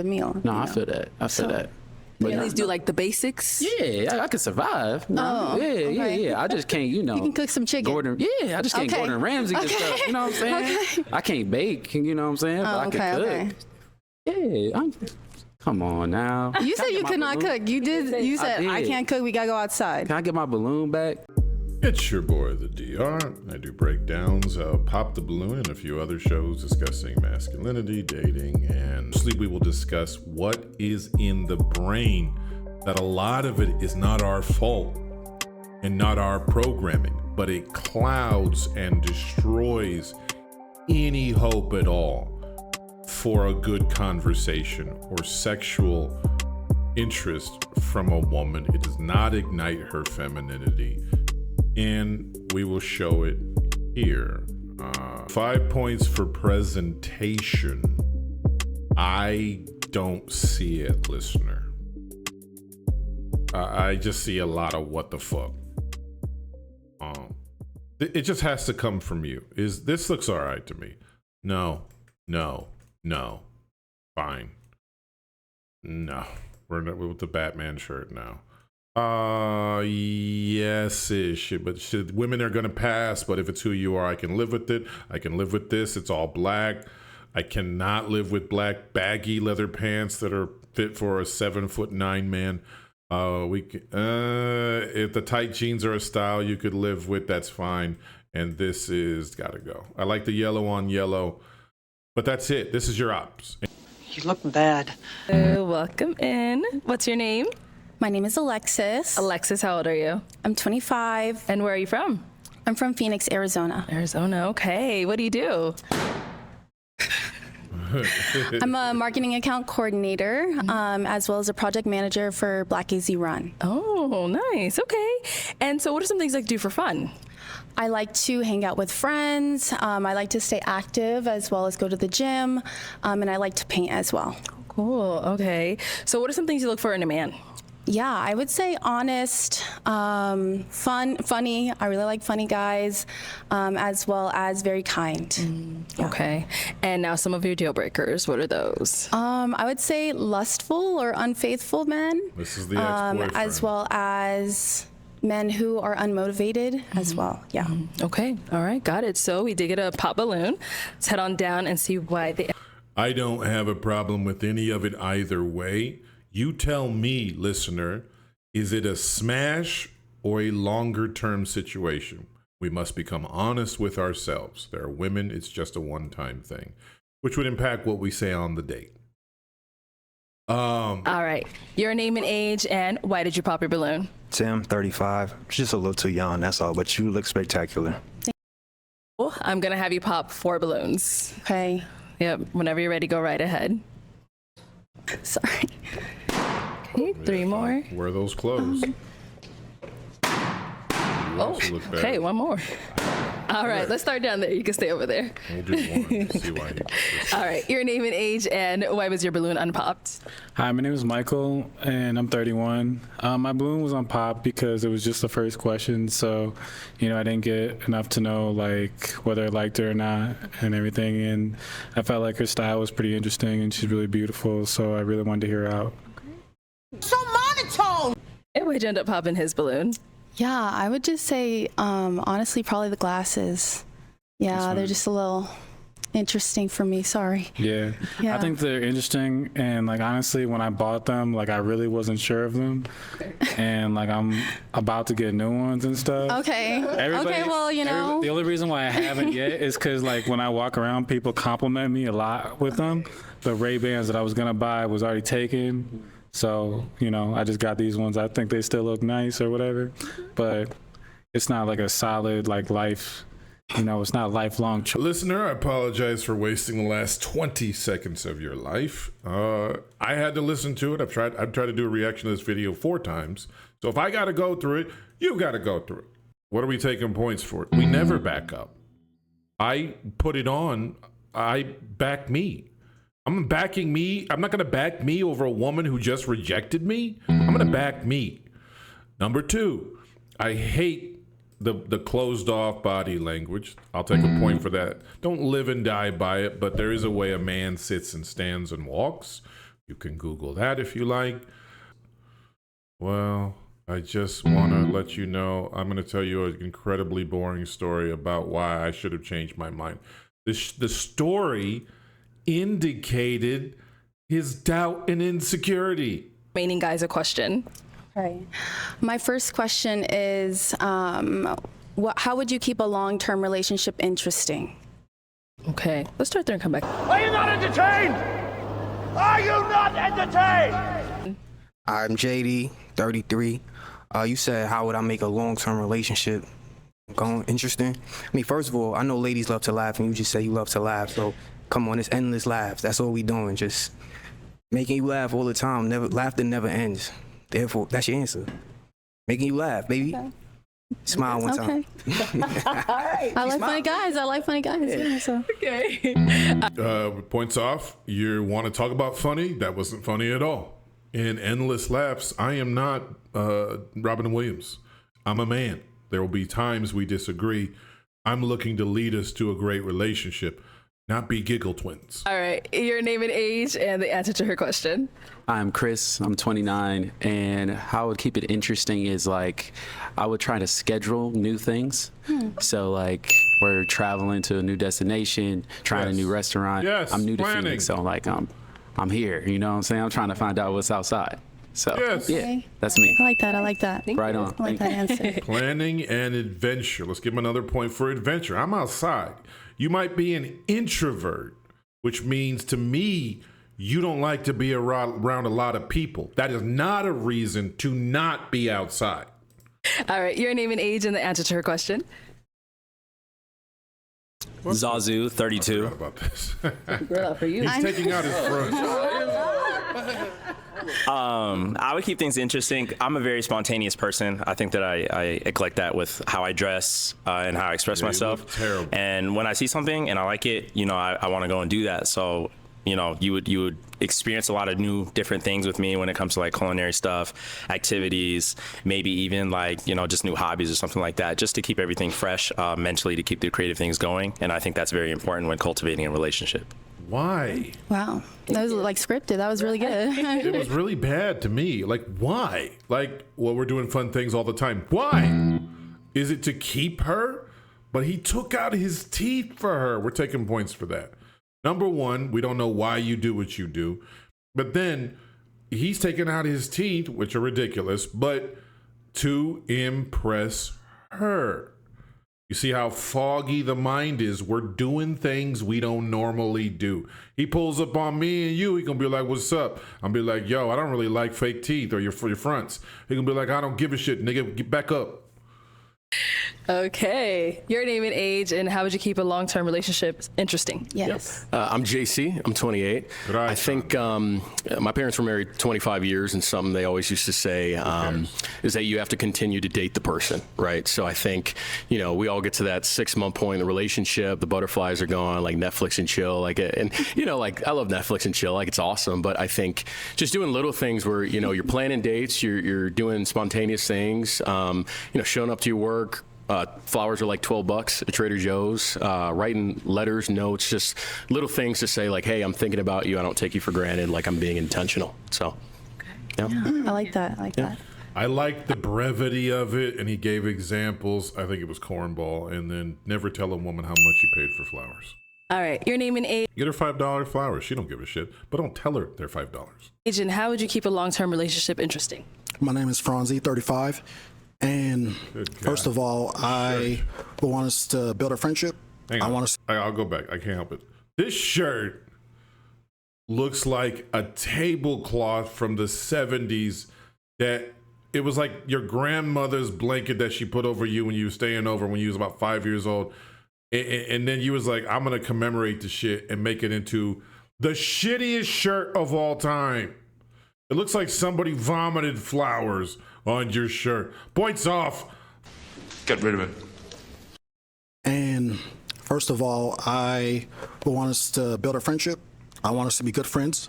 a meal. No, I feel that. I feel that. But at least do like the basics. Yeah, I can survive. Oh, okay. Yeah. I just can't, You can cook some chicken. I just can't Okay. Gordon Ramsay and stuff. You know what I'm saying? Okay. I can't bake. You know what I'm saying? But I can cook. Yeah. Come on now. You said you could not cook. You did. You said I can't cook. We gotta go outside. Can I get my balloon back? It's your boy, the DR. I do breakdowns, Pop the Balloon, and a few other shows discussing masculinity, dating, and mostly we will discuss what is in the brain, that a lot of it is not our fault and not our programming, but it clouds and destroys any hope at all for a good conversation or sexual interest from a woman. It does not ignite her femininity. And we will show it here. 5 points for presentation. I don't see it, listener. I just see a lot of what the fuck. It just has to come from you. This looks all right to me? No. Fine. No. We're with the Batman shirt now. Yes-ish, but women are gonna pass, but if it's who you are, I can live with it. I can live with this. It's all black. I cannot live with black baggy leather pants that are fit for a 7'9" man. If the tight jeans are a style you could live with, that's fine. And this is gotta go. I like the yellow on yellow, but that's it. This is your ops. You look bad. Welcome in. What's your name? My name is Alexis. Alexis, how old are you? I'm 25. And where are you from? I'm from Phoenix, Arizona. Arizona, okay. What do you do? I'm a marketing account coordinator, as well as a project manager for Black AZ Run. Oh, nice. Okay. And so what are some things you like to do for fun? I like to hang out with friends. I like to stay active as well as go to the gym. And I like to paint as well. Cool. Okay. So what are some things you look for in a man? Yeah, I would say honest, funny. I really like funny guys, as well as very kind. Yeah. Okay. And now some of your deal breakers, what are those? I would say lustful or unfaithful men. This is the ex-boyfriend. As well as men who are unmotivated as well. Yeah. Okay. All right. Got it. So we did get a pop balloon. Let's head on down and see why they... I don't have a problem with any of it either way. You tell me, listener, is it a smash or a longer term situation? We must become honest with ourselves. There are women, it's just a one-time thing, which would impact what we say on the date. All right. Your name and age, and why did you pop your balloon? Tim, 35. Just a little too young, that's all, but you look spectacular. I'm going to have you pop 4 balloons. Okay. Yep. Whenever you're ready, go right ahead. Sorry. Okay, 3 more. Wear those clothes. Okay, 1 more. All right, let's start down there. You can stay over there. We'll do 1. See why All right, your name and age, and why was your balloon unpopped? Hi, my name is Michael, and I'm 31. My balloon was unpopped because it was just the first question, so, I didn't get enough to know, whether I liked her or not and everything, and I felt like her style was pretty interesting, and she's really beautiful, so I really wanted to hear her out. So monotone. And why'd you end up popping his balloon? Yeah, I would just say, honestly, probably the glasses. Yeah, they're just a little interesting for me. Sorry. Yeah. I think they're interesting, and honestly, when I bought them, I really wasn't sure of them, and I'm about to get new ones and stuff. Okay. Everybody, okay. Well, the only reason why I haven't yet is because when I walk around, people compliment me a lot with them. The Ray-Bans that I was gonna buy was already taken. So, I just got these ones. I think they still look nice or whatever, but it's not a solid, life, it's not lifelong choice. Listener, I apologize for wasting the last 20 seconds of your life. I had to listen to it. I've tried to do a reaction to this video 4 times. So if I got to go through it, you got to go through it. What are we taking points for? We never back up. I put it on. I back me. I'm backing me. I'm not going to back me over a woman who just rejected me. I'm going to back me. Number 2, I hate the closed off body language. I'll take a point for that. Don't live and die by it, but there is a way a man sits and stands and walks. You can Google that if you like. Well, I just want to let you know, I'm going to tell you an incredibly boring story about why I should have changed my mind. The story indicated his doubt and insecurity. Remaining guys a question. Right. My first question is, how would you keep a long-term relationship interesting? Okay, let's start there and come back. Are you not entertained? Are you not entertained? I'm JD, 33. You said, how would I make a long-term relationship going interesting? I mean, first of all, I know ladies love to laugh, and you just say you love to laugh. So come on, it's endless laughs. That's all we doing, just making you laugh all the time. Laughter never ends. Therefore, that's your answer. Making you laugh, baby. Okay. Smile one time. All right. I like funny guys. Yeah, so. Okay. Points off. You want to talk about funny? That wasn't funny at all. In endless laughs, I am not Robin Williams. I'm a man. There will be times we disagree. I'm looking to lead us to a great relationship, not be giggle twins. All right, your name and age and the answer to her question. I'm Chris, I'm 29, and how I would keep it interesting is like, I would try to schedule new things. So like, we're traveling to a new destination, trying a new restaurant. Yes, I'm new to planning. Phoenix, so like, I'm here, you know what I'm saying? I'm trying to find out what's outside. So yeah, that's me. I like that. Right on. I like that answer. Planning and adventure. Let's give him another point for adventure. I'm outside. You might be an introvert, which means to me, you don't like to be around a lot of people. That is not a reason to not be outside. All right, your name and age and the answer to her question. Zazu, 32. I forgot about this. Girl, for you. He's taking out his front. I would keep things interesting. I'm a very spontaneous person. I think that I collect that with how I dress and how I express myself. You look terrible. And when I see something and I like it, you know, I want to go and do that. So, you know, you would experience a lot of new different things with me when it comes to like culinary stuff, activities, maybe even like, you know, just new hobbies or something like that, just to keep everything fresh mentally, to keep the creative things going. And I think that's very important when cultivating a relationship. Why? Wow. That was like scripted. That was really good. It was really bad to me. Like, why? Like, well, we're doing fun things all the time. Why? Is it to keep her? But he took out his teeth for her. We're taking points for that. Number one, we don't know why you do what you do. But then he's taking out his teeth, which are ridiculous, but to impress her. You see how foggy the mind is. We're doing things we don't normally do. He pulls up on me and you. He gonna be like, "What's up?" I'm be like, "Yo, I don't really like fake teeth or your fronts." He gonna be like, "I don't give a shit, nigga. Get back up." Okay, your name and age and how would you keep a long-term relationship interesting? Yes. I'm JC. I'm 28. Right. I think my parents were married 25 years, and something they always used to say is that you have to continue to date the person, right? So I think, you know, we all get to that 6-month point in the relationship. The butterflies are gone, like Netflix and chill, like, and you know, like I love Netflix and chill, like it's awesome. But I think just doing little things where, you know, you're planning dates, you're doing spontaneous things, you know, showing up to your work. Flowers are like $12 at Trader Joe's. Writing letters, notes, just little things to say like, "Hey, I'm thinking about you. I don't take you for granted. Like I'm being intentional." So, yeah. I like that. that. I like the brevity of it, and he gave examples. I think it was cornball, and then never tell a woman how much you paid for flowers. All right, your name and age Get her $5 flowers. She don't give a shit, but don't tell her they're $5. and how would you keep a long-term relationship interesting? My name is Franzi, 35. And first of all, I want us to build a friendship. Hang on. I'll go back. I can't help it. This shirt looks like a tablecloth from the 70s that it was like your grandmother's blanket that she put over you when you were staying over when you was about 5 years old. And then you was like, "I'm going to commemorate the shit and make it into the shittiest shirt of all time." It looks like somebody vomited flowers on your shirt. Points off. Get rid of it. And first of all, I want us to build a friendship. I want us to be good friends.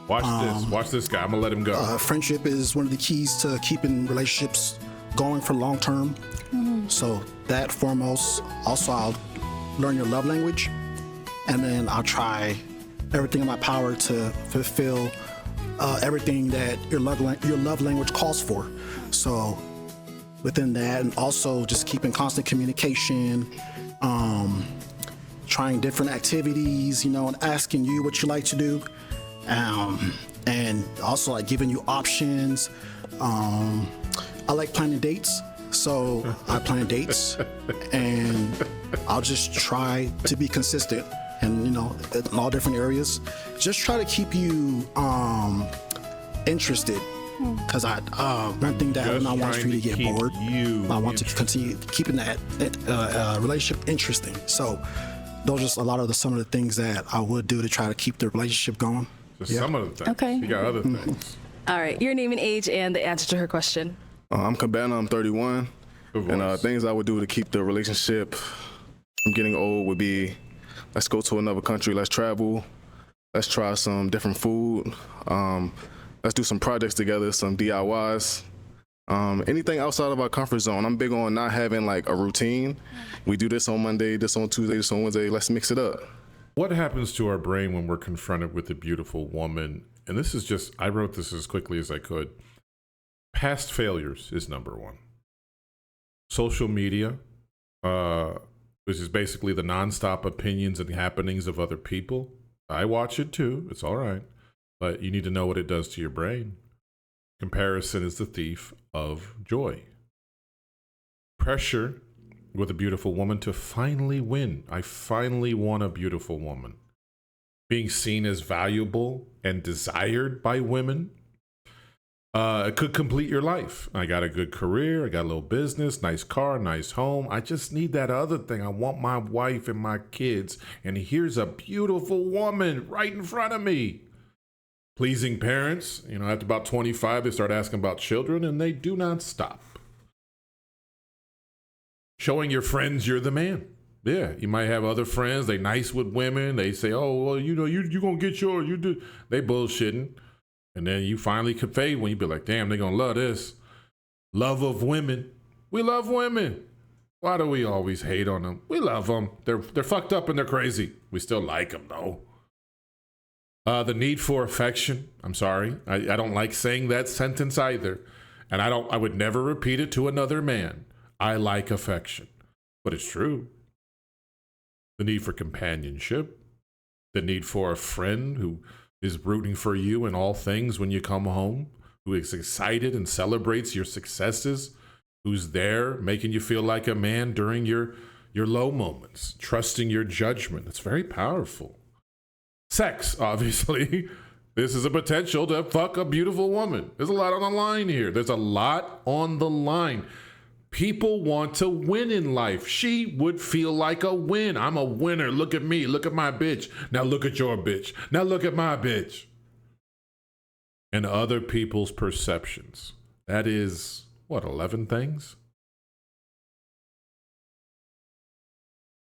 Watch this. Watch this guy. I'm going to let him go. Friendship is one of the keys to keeping relationships going for long term. So that foremost. Also, I'll learn your love language. And then I'll try everything in my power to fulfill everything that your love language calls for. So within that, and also just keeping constant communication, trying different activities, and asking you what you like to do, and also like giving you options. I like planning dates, so I plan dates, and I'll just try to be consistent, and in all different areas. Just try to keep you interested, because one thing that I don't want you to get bored. I want to continue keeping that relationship interesting. So those are just some of the things that I would do to try to keep the relationship going. Just some of the things. Okay. You got other things. All right, your name and age and the answer to her question. I'm Cabana, I'm 31. And things I would do to keep the relationship from getting old would be, let's go to another country, let's travel, let's try some different food, let's do some projects together, some DIYs. Anything outside of our comfort zone. I'm big on not having like a routine. We do this on Monday, this on Tuesday, this on Wednesday, let's mix it up. What happens to our brain when we're confronted with a beautiful woman? And this is just, I wrote this as quickly as I could. Past failures is number one. Social media, which is basically the nonstop opinions and happenings of other people. I watch it too, it's all right. But you need to know what it does to your brain. Comparison is the thief of joy. Pressure with a beautiful woman to finally win. I finally want a beautiful woman. Being seen as valuable and desired by women. It could complete your life. I got a good career. I got a little business, nice car, nice home. I just need that other thing. I want my wife and my kids. And here's a beautiful woman right in front of me. Pleasing parents. After about 25, they start asking about children, and they do not stop. Showing your friends you're the man. Yeah, you might have other friends. They nice with women. They say, oh, well, you going to get yours. You do. They bullshitting. And then you finally could fade when you be like, damn, they going to love this. Love of women. We love women. Why do we always hate on them? We love them. They're fucked up and they're crazy. We still like them, though. The need for affection. I'm sorry. I don't like saying that sentence either. And I would never repeat it to another man. I like affection. But it's true. The need for companionship. The need for a friend who is rooting for you in all things when you come home, who is excited and celebrates your successes, who's there making you feel like a man during your low moments, trusting your judgment. It's very powerful. Sex, obviously. This is a potential to fuck a beautiful woman. There's a lot on the line here. There's a lot on the line. People want to win in life. She would feel like a win. I'm a winner. Look at me. Look at my bitch. Now look at your bitch. Now look at my bitch. And other people's perceptions. That is, 11 things?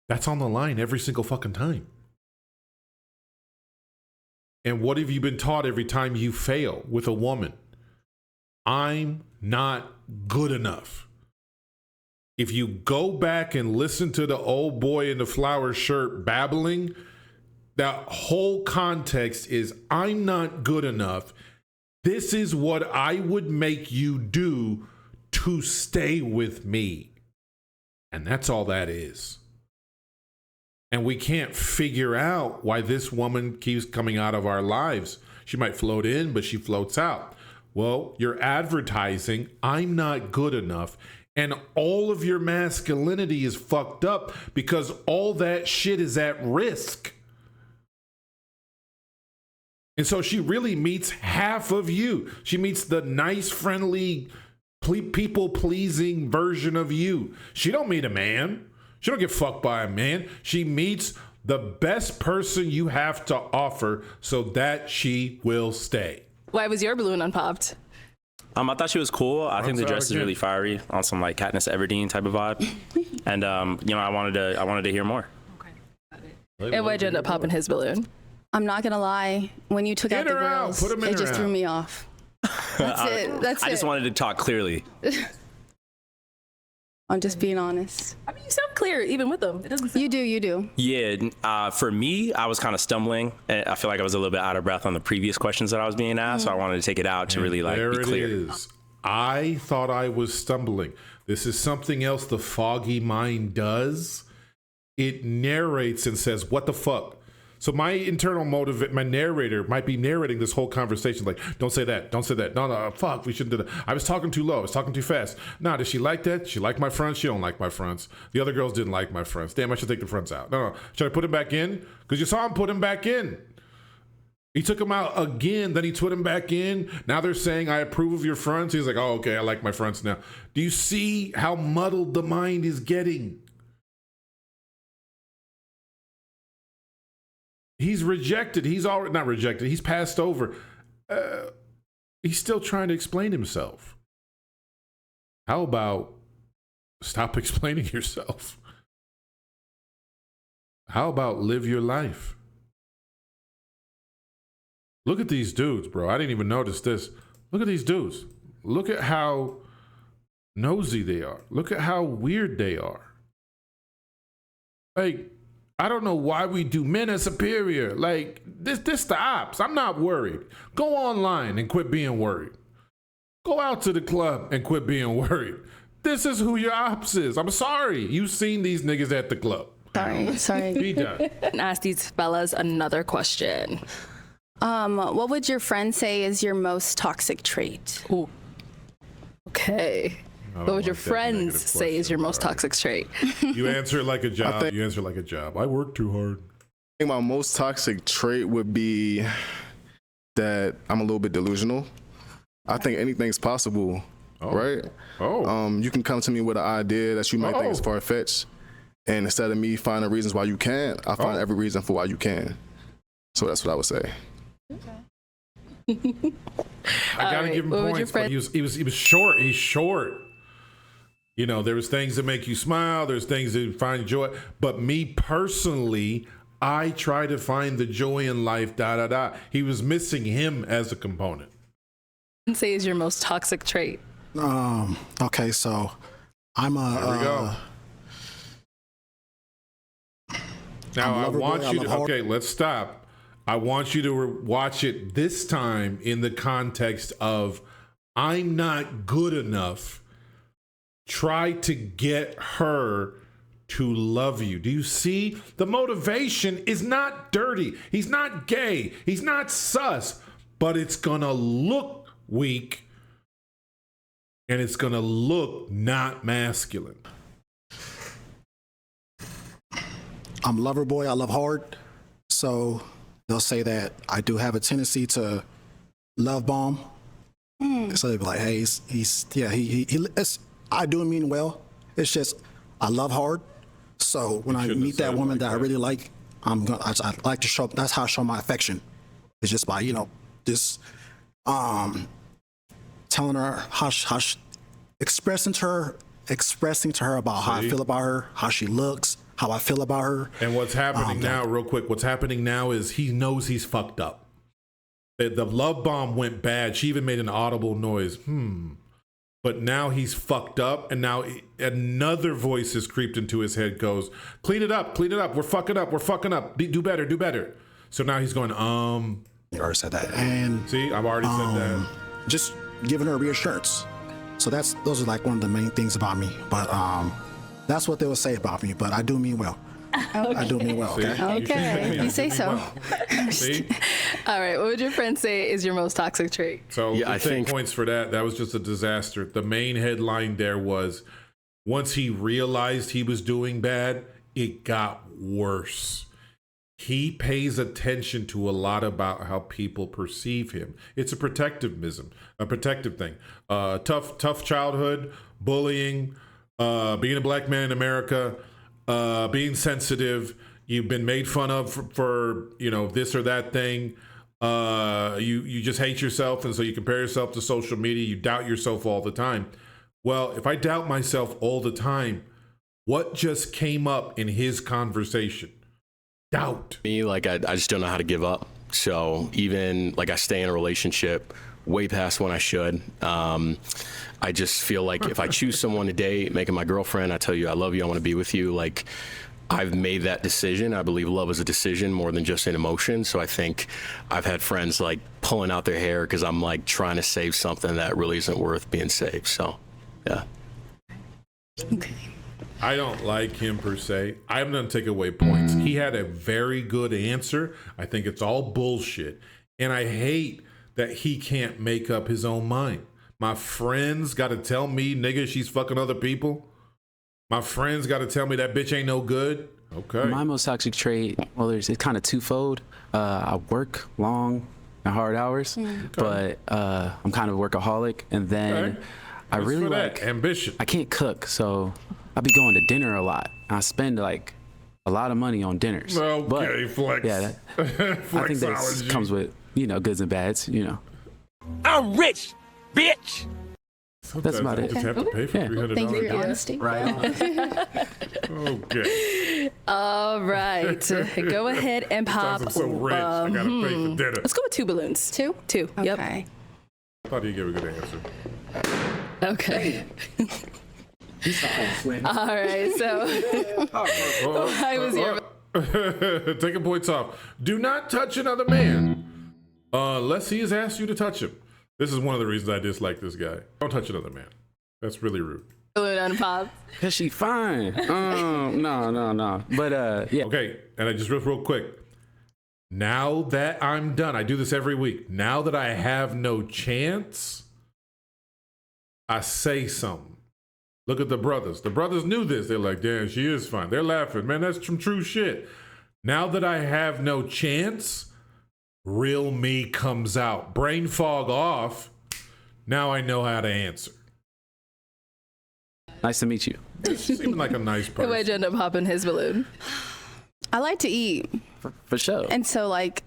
That's on the line every single fucking time. And what have you been taught every time you fail with a woman? I'm not good enough. If you go back and listen to the old boy in the flower shirt babbling, the whole context is, I'm not good enough. This is what I would make you do to stay with me. And that's all that is. And we can't figure out why this woman keeps coming out of our lives. She might float in, but she floats out. Well, you're advertising, I'm not good enough. And all of your masculinity is fucked up because all that shit is at risk. And so she really meets half of you. She meets the nice, friendly, people-pleasing version of you. She don't meet a man. She don't get fucked by a man. She meets the best person you have to offer so that she will stay. Why was your balloon unpopped? I thought she was cool. I think the dress is really fiery, on some like Katniss Everdeen type of vibe. And I wanted to hear more. Okay. And why'd you end up popping his balloon? I'm not gonna lie. When you took out the girls, it just threw me off. That's it. I just wanted to talk clearly. I'm just being honest. I mean, you sound clear even with them. It doesn't sound... You do. Yeah, for me, I was kind of stumbling. I feel like I was a little bit out of breath on the previous questions that I was being asked, so I wanted to take it out to really like be clear. There it is. I thought I was stumbling. This is something else the foggy mind does. It narrates and says, "What the fuck?" So my internal motive, my narrator might be narrating this whole conversation like, don't say that, don't say that. No, fuck, we shouldn't do that. I was talking too low. I was talking too fast. Nah, does she like that? She like my fronts? She don't like my fronts. The other girls didn't like my fronts. Damn, I should take the fronts out. No. Should I put him back in? Because you saw him put him back in. He took him out again, then he put him back in. Now they're saying, I approve of your fronts. He's like, oh, okay, I like my fronts now. Do you see how muddled the mind is getting? He's rejected. He's already not rejected. He's passed over. He's still trying to explain himself. How about stop explaining yourself? How about live your life? Look at these dudes, bro. I didn't even notice this. Look at these dudes. Look at how nosy they are. Look at how weird they are. Like, I don't know why we do men as superior. Like, this the ops. I'm not worried. Go online and quit being worried. Go out to the club and quit being worried. This is who your ops is. I'm sorry. You've seen these niggas at the club. Sorry. Be done. And ask these fellas another question. What would your friend say is your most toxic trait? Ooh. Okay. What would your friends say is your most toxic trait? You answer it like a job. You answer it like a job. I work too hard. I think my most toxic trait would be that I'm a little bit delusional. I think anything's possible, right? You can come to me with an idea that you might think is far-fetched, and instead of me finding reasons why you can't, I find every reason for why you can. So that's what I would say. I gotta give him points, but he was short. He's short. You know, there's things that make you smile. There's things that you find joy. But me personally, I try to find the joy in life, He was missing him as a component. Say is your most toxic trait. Okay, so I'm a... There we go. Now, I want you to... Okay, let's stop. I want you to watch it this time in the context of I'm not good enough. Try to get her to love you. Do you see? The motivation is not dirty. He's not gay. He's not sus. But it's going to look weak. And it's going to look not masculine. I'm a lover boy. I love hard. So they'll say that I do have a tendency to love bomb. So they'll be like, hey, I do mean well. It's just I love hard. So when I meet that woman that I really like, I like to show. That's how I show my affection. It's just by just telling her expressing to her about how I feel about her, how she looks, how I feel about her. And what's happening now, real quick? What's happening now is he knows he's fucked up. The love bomb went bad. She even made an audible noise. But now he's fucked up, and now another voice has creeped into his head, goes, clean it up, we're fucking up, do better. So now he's going, You already said that. And see, I've already said that. Just giving her reassurance. So those are like one of the main things about me. But that's what they will say about me, but I do mean well. Okay. I do mean well, okay? Okay, you say so. See? All right, what would your friend say is your most toxic trait? So I think points for that. That was just a disaster. The main headline there was, once he realized he was doing bad, it got worse. He pays attention to a lot about how people perceive him. It's a protective thing. Tough childhood, bullying, being a black man in America, being sensitive. You've been made fun of for this or that thing. You just hate yourself, and so you compare yourself to social media. You doubt yourself all the time. Well, if I doubt myself all the time, what just came up in his conversation? Doubt. Me, like I just don't know how to give up. So even like I stay in a relationship way past when I should. I just feel like if I choose someone to date, making my girlfriend, I tell you I love you, I want to be with you, like I've made that decision. I believe love is a decision more than just an emotion. So I think I've had friends like pulling out their hair because I'm like trying to save something that really isn't worth being saved. So, yeah. Okay. I don't like him per se. I'm going to take away points. He had a very good answer. I think it's all bullshit. And I hate that he can't make up his own mind. My friends got to tell me, nigga, she's fucking other people. My friends got to tell me that bitch ain't no good. Okay. My most toxic trait, well, it's kind of twofold. I work long and hard hours, but I'm kind of a workaholic. And then I really like ambition. I can't cook, so I be going to dinner a lot. I spend like a lot of money on dinners. Okay, but, flex. Yeah, I think that comes with, you know, goods and bads, you know. I'm rich, bitch. That's about it. Just have to pay for $300. Thank you for your honesty. Right. Okay. All right. Go ahead and pop. I'm so rich. I gotta pay for dinner. Let's go with 2 balloons. 2? 2. Yep. Okay. I thought he'd give a good answer. Okay. All right. So I was here. Taking points off. Do not touch another man unless he has asked you to touch him. This is one of the reasons I dislike this guy. Don't touch another man. That's really rude. Balloon on pop. Cause she fine. No. But yeah. Okay, and I just real quick. Now that I'm done, I do this every week. Now that I have no chance, I say something. Look at the brothers. The brothers knew this. They're like, damn, she is fine. They're laughing. Man, that's some true shit. Now that I have no chance, real me comes out. Brain fog off. Now I know how to answer. Nice to meet you. Seemed like a nice person. Why'd you end up popping his balloon? I like to eat. For sure. And so like,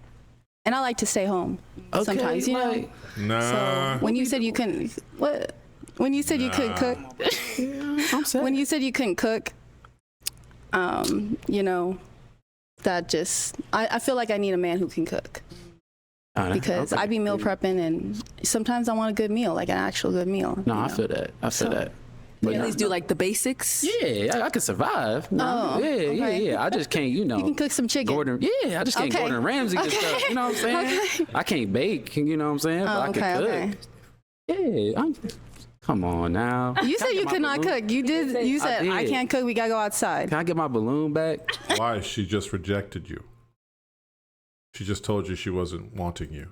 and I like to stay home sometimes, you know? Nah. So when you said you couldn't, what? When you said you couldn't cook, when you said you couldn't cook, you know, that just, I feel like I need a man who can cook. Because I be meal prepping and sometimes I want a good meal, like an actual good meal. No, I feel that. I feel that. But at least do like the basics. Yeah, I can survive. No, yeah. I just can't, you know. You can cook some chicken. I just can't Gordon Ramsay and stuff. You know what I'm saying? Okay. I can't bake. You know what I'm saying? But I can cook. Yeah, come on now. You said you could not cook. You did. You said I can't cook. We gotta go outside. Can I get my balloon back? Why? She just rejected you. She just told you she wasn't wanting you.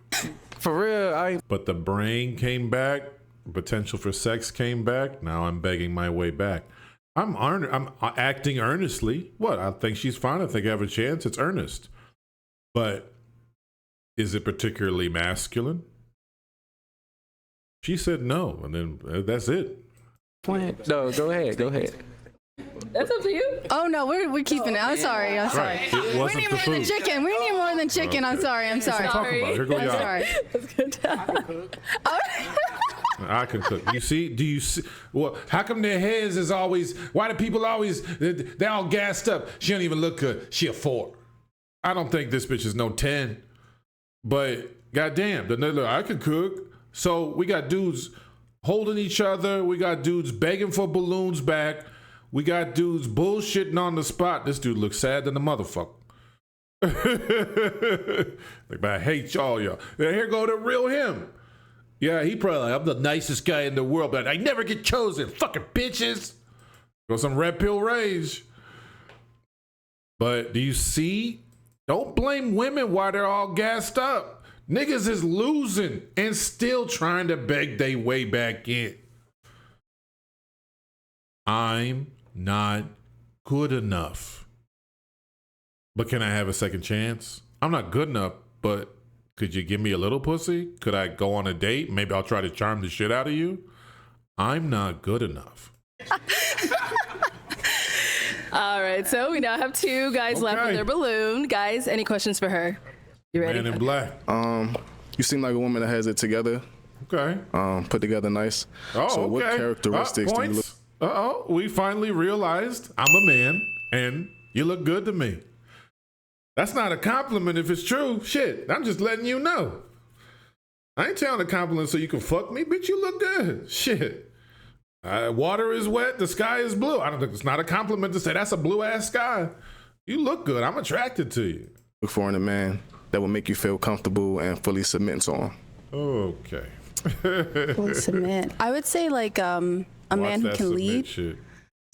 For real, But the brain came back. Potential for sex came back. Now I'm begging my way back. I'm acting earnestly. What? I think she's fine. I think I have a chance. It's earnest. But is it particularly masculine? She said no, and then that's it. No, go ahead. That's up to you. Oh no, we're keeping it. I'm sorry. Right. It wasn't We need more than chicken. We need more than chicken. I'm sorry. What are you talking about? Here go I'm y'all. sorry. That's good. I can cook. You see? Do you see? Well, how come their heads is always? Why do people always? They're all gassed up. She don't even look good. She a 4. I don't think this bitch is no 10. But goddamn, I can cook. So we got dudes holding each other. We got dudes begging for balloons back. We got dudes bullshitting on the spot. This dude looks sad than the motherfucker. Like, I hate y'all. And here go the real him. Yeah, he probably like, I'm the nicest guy in the world, but I never get chosen. Fucking bitches. Go some red pill rage. But do you see? Don't blame women while they're all gassed up. Niggas is losing and still trying to beg their way back in. I'm not good enough. But can I have a second chance? I'm not good enough, but could you give me a little pussy? Could I go on a date? Maybe I'll try to charm the shit out of you. I'm not good enough. All right, so we now have 2 guys left with their balloon. Guys, any questions for her? You ready? Man in black. You seem like a woman that has it together. Okay. Put together nice. Oh, so what characteristics do you look? We finally realized I'm a man and you look good to me. That's not a compliment if it's true. Shit, I'm just letting you know. I ain't telling a compliment so you can fuck me, bitch. You look good. Shit. Water is wet. The sky is blue. I don't think it's not a compliment to say that's a blue ass sky. You look good. I'm attracted to you. Look for in a man that will make you feel comfortable and fully submit to him. Okay. Fully submit. I would say like a man who can lead. Shit.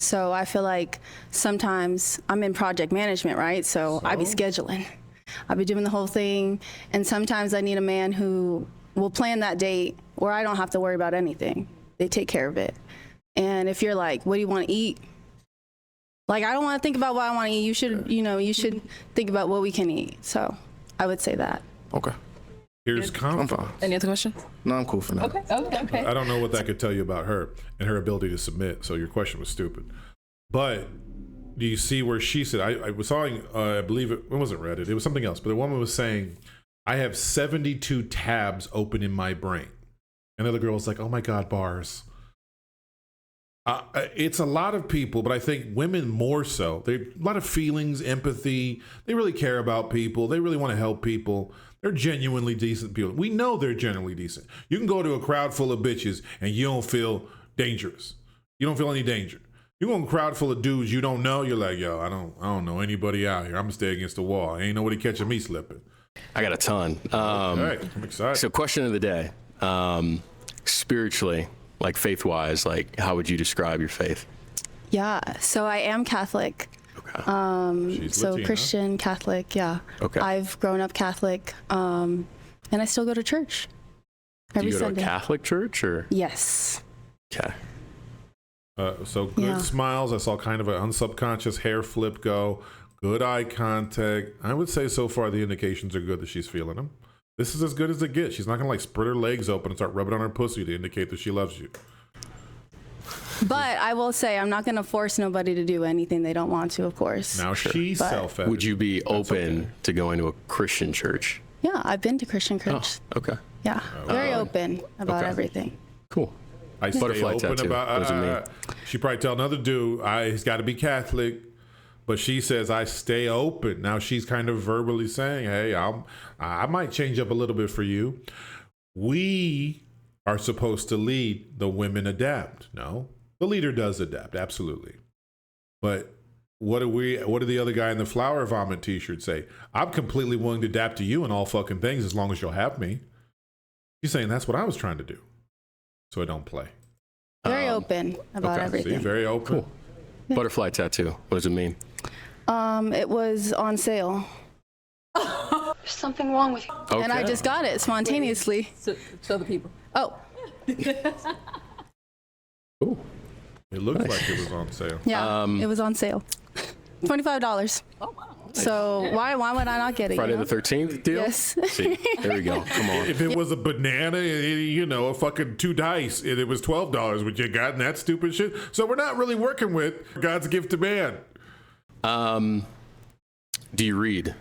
So I feel like sometimes I'm in project management, right? So I be scheduling. I be doing the whole thing. And sometimes I need a man who will plan that date where I don't have to worry about anything. They take care of it. And if you're like, what do you want to eat? Like, I don't want to think about what I want to eat. You should, you should think about what we can eat. So I would say that. Okay. Here's confidence. I'm fine. Any other questions? No, I'm cool for now. Okay. I don't know what that could tell you about her and her ability to submit. So your question was stupid. But do you see where she said, I was saying, I believe it wasn't Reddit. It was something else. But the woman was saying, I have 72 tabs open in my brain. And the other girl was like, oh my God, bars. It's a lot of people, but I think women more so. They a lot of feelings, empathy. They really care about people. They really want to help people. They're genuinely decent people. We know they're genuinely decent. You can go to a crowd full of bitches and you don't feel dangerous. You don't feel any danger. You go in a crowd full of dudes you don't know. You're like, yo, I don't know anybody out here. I'm gonna stay against the wall. Ain't nobody catching me slipping. I got a ton. Okay, I'm excited. So, question of the day: spiritually, like faith-wise, like how would you describe your faith? Yeah. So I am Catholic. Okay. So Latina. Christian, Catholic. Yeah. Okay. I've grown up Catholic, and I still go to church every Do you go Sunday. to a Catholic church or? Yes. Okay. So good smiles. I saw kind of an unsubconscious hair flip go. Good eye contact. I would say so far the indications are good that she's feeling them. This is as good as it gets. She's not gonna like spread her legs open and start rubbing on her pussy to indicate that she loves you. But I will say I'm not going to force nobody to do anything they don't want to, of course. Now she's self-evident. Would you be open to going to a Christian church? Yeah, I've been to Christian church. Oh, okay. Yeah, very open about everything. Cool. I stay Butterfly open tattoo. about. What does it mean? She probably tell another dude, he's got to be Catholic, but she says I stay open. Now she's kind of verbally saying, "Hey, I might change up a little bit for you." We are supposed to lead. The women adapt. No, the leader does adapt, absolutely. But what do the other guy in the flower vomit T-shirt say? I'm completely willing to adapt to you in all fucking things as long as you'll have me. She's saying that's what I was trying to do. So I don't play. Very open about everything. See, very open. Cool. Yeah. Butterfly tattoo. What does it mean? It was on sale. There's something wrong with you. Okay. And I just got it spontaneously. So, show the people. Oh. Ooh. It looks like it was on sale. Yeah, it was on sale. $25. Oh, wow. So why would I not get it? Friday the 13th deal? Yes. See, there we go. Come on. If it was a banana, a fucking 2 dice, and it was $12, would you gotten that stupid shit? So we're not really working with God's gift to man. Do you read?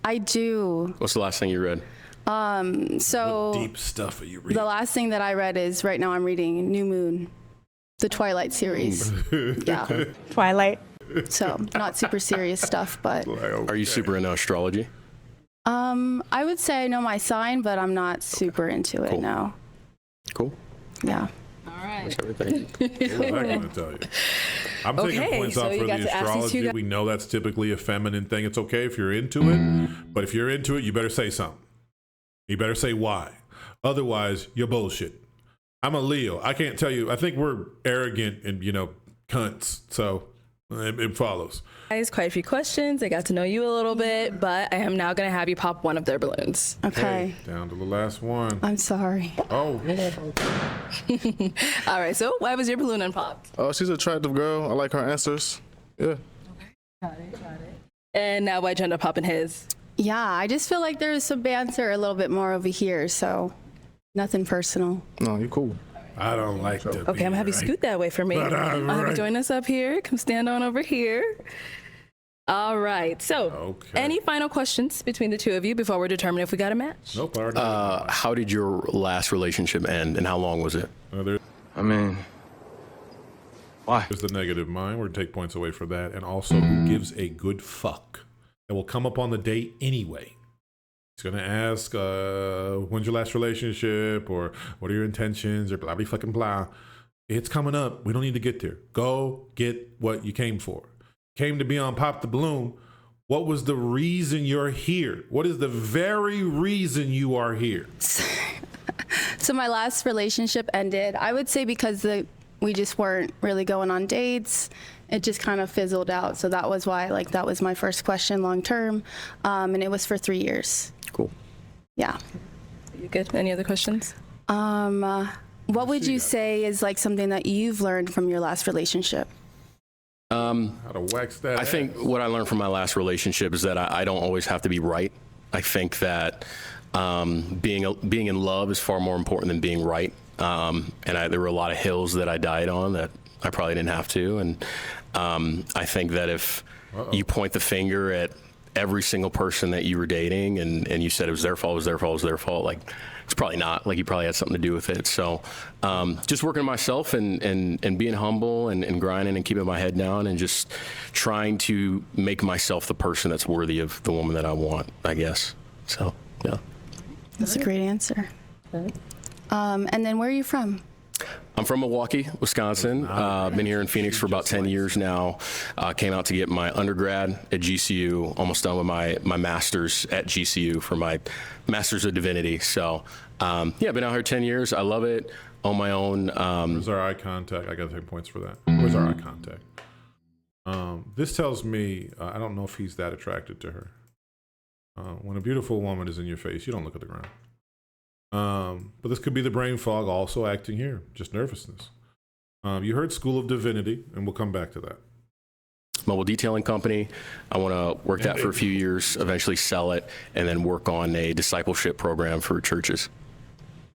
I do. What's the last thing you read? So What deep stuff are you reading? the last thing that I read is right now I'm reading New Moon, the Twilight series. Yeah. Twilight. So not super serious stuff, but Are you super into astrology? I would say I know my sign, but I'm not super into it Cool. now. Cool. Yeah. All right. That's everything. What am I going to tell you? I'm taking Okay, points so off you for got the to ask these two astrology. guys- We know that's typically a feminine thing. It's okay if you're into it, but if you're into it, you better say something. You better say why. Otherwise, you're bullshit. I'm a Leo. I can't tell you. I think we're arrogant and, cunts. So it follows. Guys, quite a few questions. I got to know you a little bit, but I am now going to have you pop one of their balloons. Okay. Hey, down to the last one. I'm sorry. Oh. All right, so why was your balloon unpopped? Oh, she's an attractive girl. I like her answers. Yeah. Got it. And now why'd you end up popping his? Yeah, I just feel like there was some banter a little bit more over here, so nothing personal. No, you cool. I don't like that. Okay, I'm gonna have you scoot that way for me. But, I'll have you right. join us up here. Come stand on over here. All right, so any final questions between the two of you before we're determining if we got a match? Nope. How did your last relationship end, and how long was it? Why? There's the negative mind. We're going to take points away for that. And also, who gives a good fuck that will come up on the date anyway? It's going to ask, when's your last relationship, or what are your intentions, or blah, blah, fucking blah. It's coming up. We don't need to get there. Go get what you came for. Came to be on Pop the Balloon. What was the reason you're here? What is the very reason you are here? So my last relationship ended, I would say, because we just weren't really going on dates. It just kind of fizzled out. So that was why, like, that was my first question long term. And it was for 3 years. Cool. Yeah. You good? Any other questions? What would you say is like something that you've learned from your last relationship? How to wax that I ass. think what I learned from my last relationship is that I don't always have to be right. I think that being in love is far more important than being right. And there were a lot of hills that I died on that I probably didn't have to. And I think that if you point the finger at every single person that you were dating and you said it was their fault, like, it's probably not. Like, you probably had something to do with it. So just working on myself and being humble and grinding and keeping my head down and just trying to make myself the person that's worthy of the woman that I want, I guess. So, yeah. That's a great answer. And then where are you from? I'm from Milwaukee, Wisconsin. Been here in Phoenix for about 10 years now. Came out to get my undergrad at GCU, almost done with my master's at GCU for my master's of divinity. So, yeah, been out here 10 years. I love it on my own. Where's our eye contact? I got to take points for that. Where's our eye contact? This tells me, I don't know if he's that attracted to her. When a beautiful woman is in your face, you don't look at the ground. But this could be the brain fog also acting here, just nervousness. You heard School of Divinity, and we'll come back to that. Mobile detailing company. I want to work that for a few years, eventually sell it, and then work on a discipleship program for churches.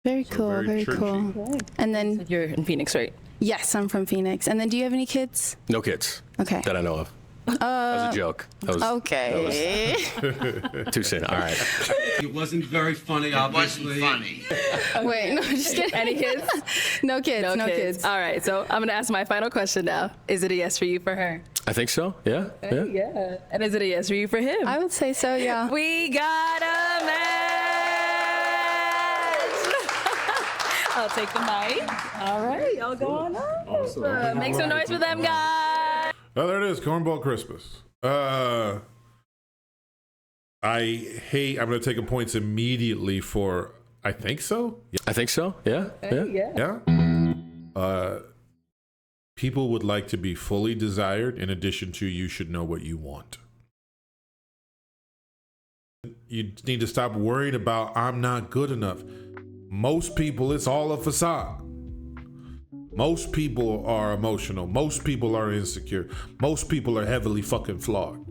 Very cool, very churchy. cool. And then, You're in Phoenix, right? yes, I'm from Phoenix. And then do you have any kids? No kids. Okay. That I know of. That was a joke. That was Okay. too soon. All right. It wasn't very funny, obviously. Wait, no, just kidding. Any kids? No kids, no kids. All right, so I'm going to ask my final question now. Is it a yes for you for her? I think so. Yeah. Yeah. Yeah. And is it a yes for you for him? I would say so, yeah. We got a match! I'll take the mic. All right, y'all go on up. Awesome. Make some noise for them, guys. Oh, there it is, Cornball Christmas. I'm going to take a points immediately for, I think so. Yeah. I think so. Yeah. Yeah. Yeah. People would like to be fully desired. In addition to, you should know what you want. You need to stop worrying about, I'm not good enough. Most people, it's all a facade. Most people are emotional. Most people are insecure. Most people are heavily fucking flawed.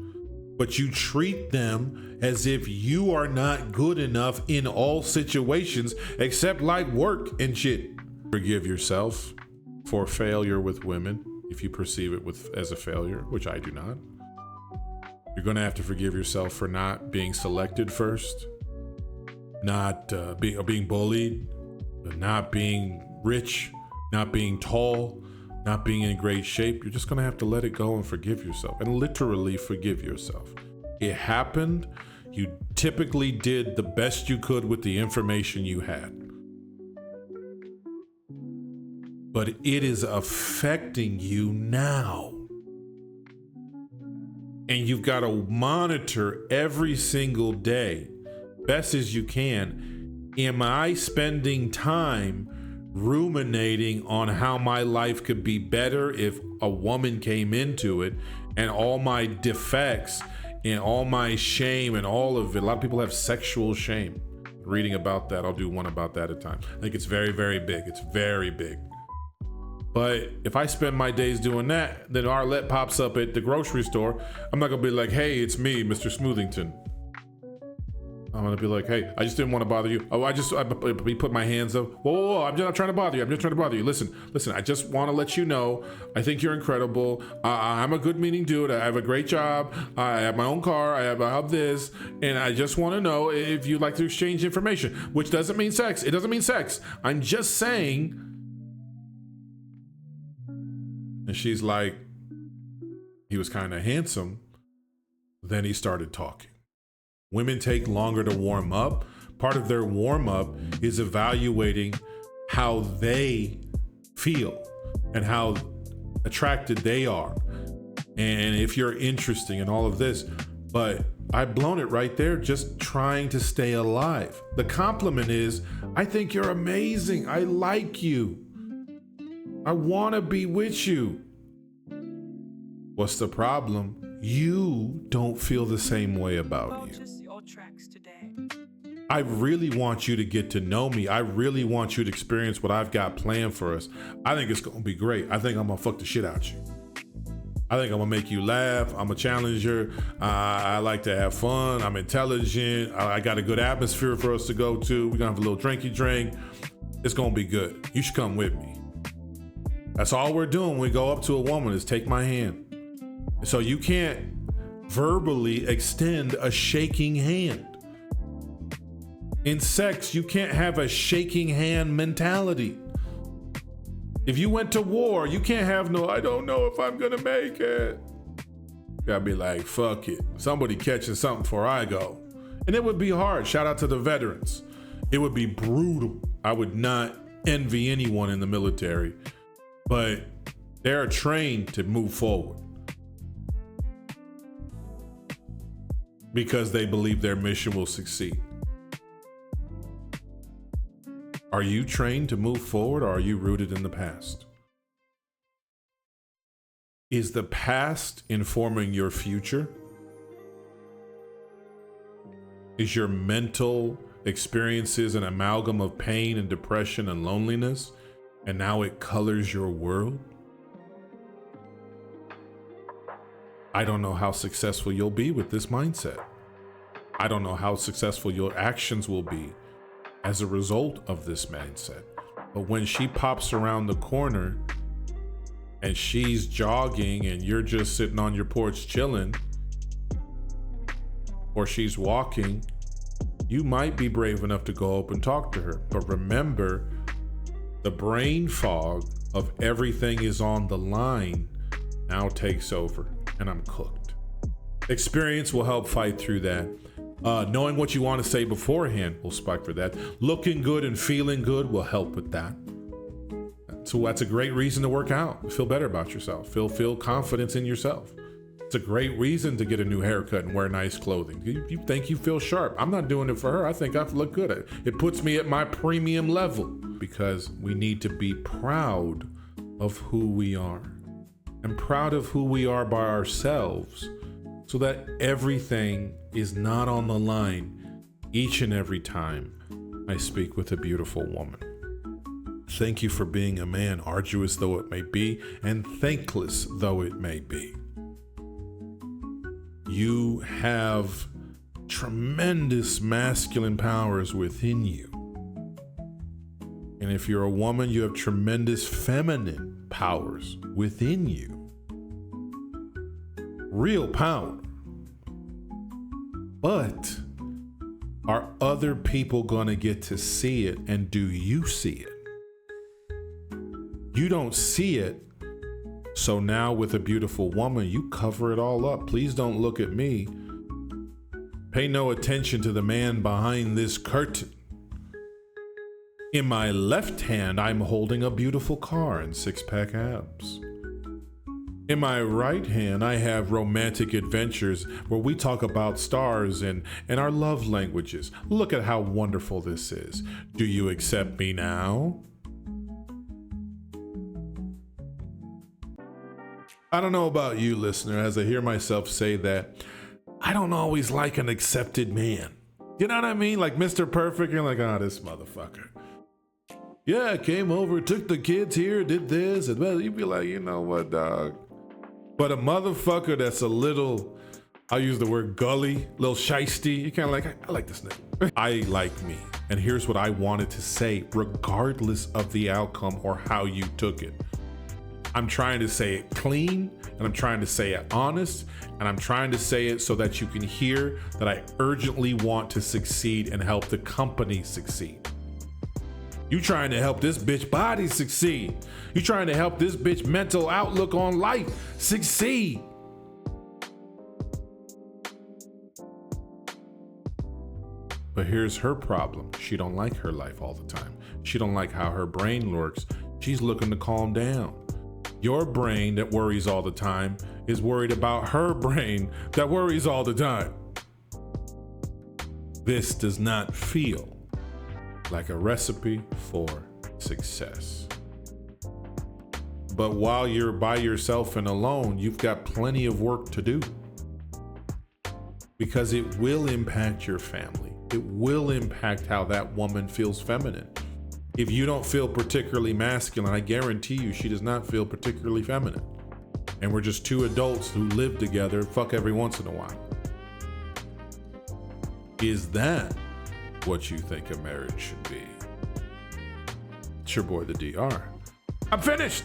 But you treat them as if you are not good enough in all situations except like work and shit. Forgive yourself for failure with women if you perceive it as a failure, which I do not. You're going to have to forgive yourself for not being selected first, not being bullied, not being rich, not being tall, not being in great shape. You're just going to have to let it go and forgive yourself, and literally forgive yourself. It happened. You typically did the best you could with the information you had. But it is affecting you now. And you've got to monitor every single day, best as you can. Am I spending time ruminating on how my life could be better if a woman came into it, and all my defects and all my shame and all of it? A lot of people have sexual shame. Reading about that, I'll do one about that at a time. I think it's very, very big. It's very big. But if I spend my days doing that, then Arlette pops up at the grocery store. I'm not gonna be like, hey, it's me, Mr. Smoothington. I'm gonna be like, hey, I just didn't want to bother you. Oh, I put my hands up. Whoa, I'm just not trying to bother you. I'm just trying to bother you. Listen, I just want to let you know, I think you're incredible. I'm a good meaning dude. I have a great job. I have my own car. I have this. And I just want to know if you'd like to exchange information, which doesn't mean sex. It doesn't mean sex. I'm just saying. And she's like, he was kind of handsome. Then he started talking. Women take longer to warm up. Part of their warm up is evaluating how they feel and how attracted they are. And if you're interesting in all of this, but I've blown it right there just trying to stay alive. The compliment is, I think you're amazing. I like you. I want to be with you. What's the problem? You don't feel the same way about you. I really want you to get to know me. I really want you to experience what I've got planned for us. I think it's going to be great. I think I'm going to fuck the shit out you. I think I'm going to make you laugh. I'm a challenger. I like to have fun. I'm intelligent. I got a good atmosphere for us to go to. We're going to have a little drinky drink. It's going to be good. You should come with me. That's all we're doing when we go up to a woman is take my hand. So you can't verbally extend a shaking hand. In sex, you can't have a shaking hand mentality. If you went to war, you can't have no, I don't know if I'm gonna make it. You gotta be like, fuck it. Somebody catching something before I go. And it would be hard. Shout out to the veterans. It would be brutal. I would not envy anyone in the military, but they're trained to move forward because they believe their mission will succeed. Are you trained to move forward, or are you rooted in the past? Is the past informing your future? Is your mental experiences an amalgam of pain and depression and loneliness, and now it colors your world? I don't know how successful you'll be with this mindset. I don't know how successful your actions will be as a result of this mindset. But when she pops around the corner and she's jogging and you're just sitting on your porch chilling, or she's walking, you might be brave enough to go up and talk to her. But remember, the brain fog of everything is on the line now takes over, and I'm cooked. Experience will help fight through that. Knowing what you want to say beforehand will spike for that. Looking good and feeling good will help with that. So that's a great reason to work out. Feel better about yourself. Feel confidence in yourself. It's a great reason to get a new haircut and wear nice clothing. You think you feel sharp. I'm not doing it for her. I think I look good. It puts me at my premium level because we need to be proud of who we are and proud of who we are by ourselves, so that everything is not on the line each and every time I speak with a beautiful woman. Thank you for being a man, arduous though it may be, and thankless though it may be. You have tremendous masculine powers within you. And if you're a woman, you have tremendous feminine powers within you. Real power. But are other people gonna get to see it, and do you see it? You don't see it, so now with a beautiful woman, you cover it all up. Please don't look at me. Pay no attention to the man behind this curtain. In my left hand, I'm holding a beautiful car and six-pack abs. In my right hand, I have romantic adventures where we talk about stars and our love languages. Look at how wonderful this is. Do you accept me now? I don't know about you, listener, as I hear myself say that, I don't always like an accepted man. You know what I mean? Like Mr. Perfect, you're like, oh, this motherfucker. Yeah, came over, took the kids here, did this, and well, you'd be like, you know what, dog? But a motherfucker that's a little, I'll use the word gully, little shiesty, you kind of like, I like this nigga. I like me. And here's what I wanted to say, regardless of the outcome or how you took it. I'm trying to say it clean, and I'm trying to say it honest, and I'm trying to say it so that you can hear that I urgently want to succeed and help the company succeed. You trying to help this bitch body succeed. You trying to help this bitch mental outlook on life succeed. But here's her problem. She don't like her life all the time. She don't like how her brain works. She's looking to calm down. Your brain that worries all the time is worried about her brain that worries all the time. This does not feel like a recipe for success. But while you're by yourself and alone, you've got plenty of work to do. Because it will impact your family. It will impact how that woman feels feminine. If you don't feel particularly masculine, I guarantee you she does not feel particularly feminine. And we're just two adults who live together, fuck every once in a while. Is that what you think a marriage should be? It's your boy, the DR. I'm finished.